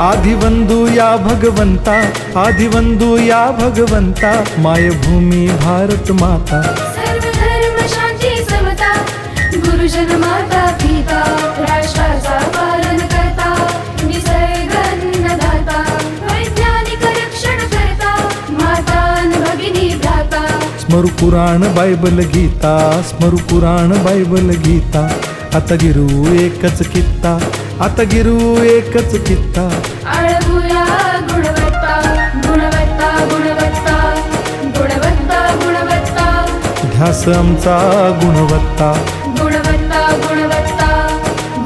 आदिवंदू या भगवंता, आदिवंदू या भगवंता, मायभूमी भारत माता। सर्व धर्म शांती समता, गुरुजन माता पिता, राष्ट्राचा पालन करता, निसर्ग अन्नदाता, वैज्ञानिक रक्षण करता, माता अन भगिनी भ्राता। स्मरू पुराण बायबल गीता, स्मरू पुराण बायबल गीता, आता गिरू एकच कित्ता, आता गिरू एकच कित्ता। आळवूया गुणवत्ता, गुणवत्ता, गुणवत्ता, गुणवत्ता, गुणवत्ता, ध्यास आमचा गुणवत्ता, गुणवत्ता, गुणवत्ता,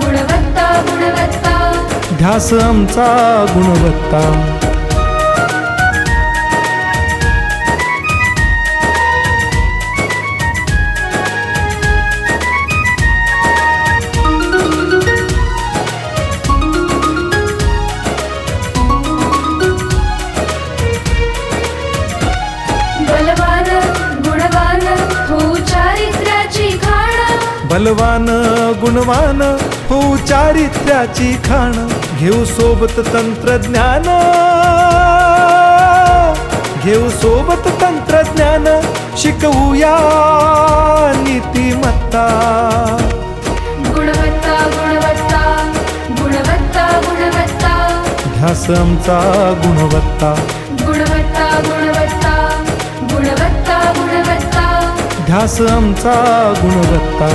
गुणवत्ता, गुणवत्ता। ध्यास आमचा गुणवत्ता। बलवान गुणवान हो चारित्र्याची खाण, बलवान गुणवान हो चारित्र्याची खाण, घेऊ सोबत तंत्रज्ञान, घेऊ सोबत तंत्रज्ञान, शिकवूया नीतिमत्ता। गुणवत्ता, गुणवत्ता, गुणवत्ता, गुणवत्ता, ध्यास आमचा गुणवत्ता, गुणवत्ता, गुणवत्ता, गुणवत्ता, गुणवत्ता। ध्यास आमचा गुणवत्ता।